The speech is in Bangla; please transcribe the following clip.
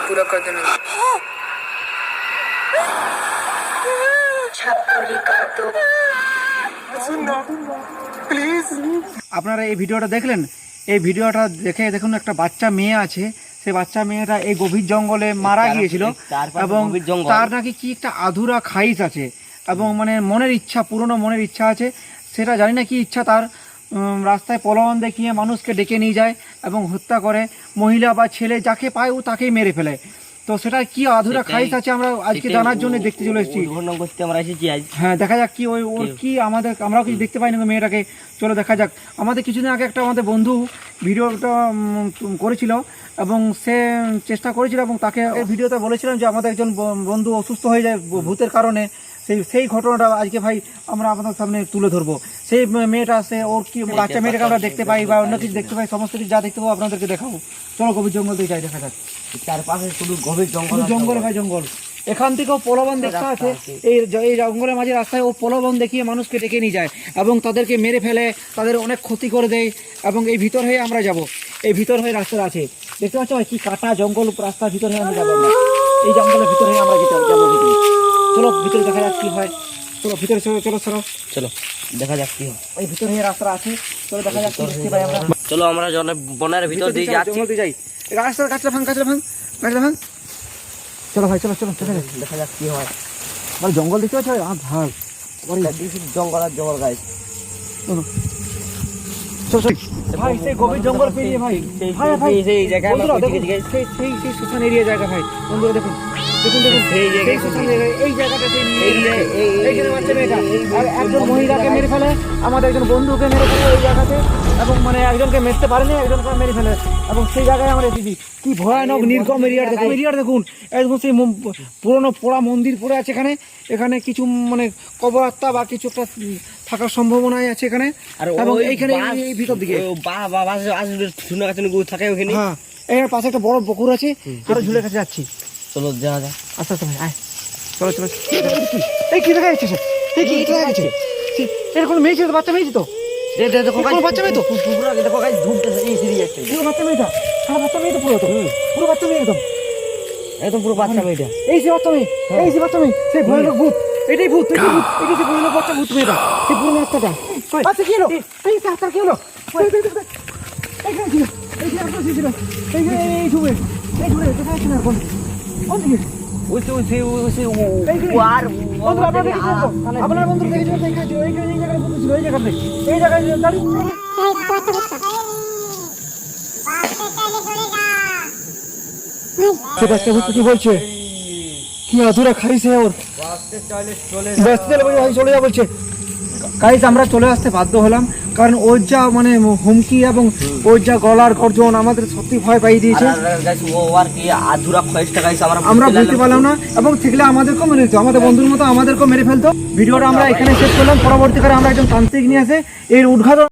पूरा कर देना। প্লিজ আপনারা এই ভিডিওটা দেখলেন, এই ভিডিওটা দেখে দেখুন একটা বাচ্চা মেয়ে আছে, সেই বাচ্চা মেয়েটা এই গভীর জঙ্গলে মারা গিয়েছিল এবং তার নাকি কি একটা আধুরা খাইশ আছে এবং মানে মনের ইচ্ছা, পুরনো মনের ইচ্ছা আছে, সেটা জানি না কি ইচ্ছা তার। রাস্তায় প্রলোভন দেখিয়ে মানুষকে ডেকে নিয়ে যায় এবং হত্যা করে, মহিলা বা ছেলে যাকে পায় ও তাকেই মেরে ফেলে। তো সেটা কি আধুরা খাইশ আছে আমরা আজকে জানার জন্য দেখতে চলে এসেছি। হ্যাঁ, দেখা যাক কি ওর কি আমরাও কিছু দেখতে পাই না মেয়েটাকে। চলো দেখা যাক। আমাদের কিছুদিন আগে একটা আমাদের বন্ধু ভিডিওটা করেছিল এবং সে চেষ্টা করেছিল এবং তাকে এই ভিডিওতে বলেছিলাম যে আমাদের একজন বন্ধু অসুস্থ হয়ে যায় ভূতের কারণে। সেই ঘটনাটা আজকে ভাই আমরা আপনাদের সামনে তুলে ধরবো। সেই মেয়েটা সে ওর কি বাচ্চা মেয়েটাকে আমরা দেখতে পাই বা অন্য কিছু দেখতে পাই, সমস্ত কিছু যা দেখতে পাবো আপনাদেরকে দেখাবো। চলো গভীর জঙ্গল দিয়ে যাই, দেখা যাক। চারপাশে শুধু গভীর জঙ্গল, জঙ্গল ভাই জঙ্গল। এখান থেকেও প্রলোভন দেখতে আছে, এই জঙ্গলের মাঝে রাস্তায় ও প্রলোভন দেখিয়ে মানুষকে ডেকে নিয়ে যায় এবং তাদেরকে মেরে ফেলে, তাদের অনেক ক্ষতি করে দেয় এবং এই ভিতর হয়ে আমরা যাব। এই ভিতর হয়ে রাস্তা আছে, দেখতে পাচ্ছ ভাই কি কাটা জঙ্গল, রাস্তার ভিতর হয়ে আমরা যাবো। এই জঙ্গলের ভিতরে আমরা যাবো ভিতরে। চলো ভিতরে দেখা যাক কি হয়। চলো ভিতরে চলো, চলো সরো, চলো দেখা যাক কি হয়। এই ভিতরে রাস্তা আছে, চলো দেখা যাক কি দেখতে পাই আমরা। চলো আমরা বনের ভিতর দিয়ে যাচ্ছি, যাই। রাস্তার কাছলা ভাঙ, কাছলা ভাঙ, কাছলা ভাঙ। চলো ভাই, চলো চলো দেখা যাক কি হয়। ভাই জঙ্গল দেখতে পাচ্ছ ভাই, জঙ্গল আর জঙ্গল গাইস। ভাই সেই গভীর জঙ্গল পেরিয়ে ভাই সেই জায়গায় সেই শ্মশান এরিয়া জায়গা ভাই। বন্ধুরা দেখুন দেখুন দেখুন এই শ্মশান জায়গা, এই জায়গাটা এইখানে বাচ্চা মেয়েটা আর একজন মহিলাকে মেরে ফেলে, আমাদের একজন বন্ধুকে মেরে ফেলে এই জায়গাতে এবং মানে একজনকে মেরতে পারেনি, একজনকে মেরে ফেলে এবং সেই জায়গায় আমরা এসেছি। কি ভয়ানক নির্গম এরিয়ার দেখুন, এরিয়ার দেখুন একদম সেই পুরনো পোড়া মন্দির পড়ে আছে এখানে। এখানে কিছু মানে কবর আত্মা বা কিছু একটা থাকার সম্ভাবনাই আছে এখানে। এবং এইখানে এই ভিতর দিকে থাকে ওখানে। হ্যাঁ, এখানে পাশে একটা বড় পুকুর আছে, আরো ঝুলে কাছে যাচ্ছি। চলো যাওয়া যাক। আচ্ছা আচ্ছা ভাই, চলো চলো। এই কি দেখা যাচ্ছে? এই কি দেখা যাচ্ছে? এরকম মেয়ে ছিল, বাচ্চা মেয়ে তো, বাচ্চা মেয়ে তো, দেখো গাইস ঢুকতেছে এই সিঁড়ি যাচ্ছে। পুরো বাচ্চা মেয়েটা, সারা বাচ্চা মেয়ে তো, পুরো তো পুরো বাচ্চা মেয়ে একদম, একদম পুরো বাচ্চা মেয়েটা। এই যে বাচ্চা মেয়ে, এই যে বাচ্চা মেয়ে, সেই ভয়ানক ভূত, এটাই ভূত, এটাই ভূত, এটাই সেই ভয়ানক বাচ্চা ভূত মেয়েটা, সেই পুরো রাস্তাটা। আচ্ছা কি হলো? এই রাস্তা কি হলো? এইখানে ছিল, এইখানে আপনার ছিল, এইখানে এই ঝুমে দেখা যাচ্ছে না এখন। ওদিকে আপনার বন্ধু দেখেছিল, এইখানে ছিল, এইখানে এই জায়গায় বন্ধু ছিল, এই জায়গাতে, এই জায়গায় দাঁড়িয়ে। কি বলছে? কি আধুরা খাইছে ওর, চলে যা বলছে। গাইস আমরা চলে আসতে বাধ্য হলাম, কারণ ওর যা মানে হুমকি এবং ওর যা গলার গর্জন আমাদের সত্যি ভয় পাইয়ে দিয়েছে। আমরা বুঝতে পারলাম না এবং থাকলে আমাদেরকেও মেরে দিত, আমাদের বন্ধুর মতো আমাদেরকেও মেরে ফেলতো। ভিডিওটা আমরা এখানে শেষ করলাম। পরবর্তীকালে আমরা একজন তান্ত্রিক নিয়ে আসে এর উদ্ঘাটন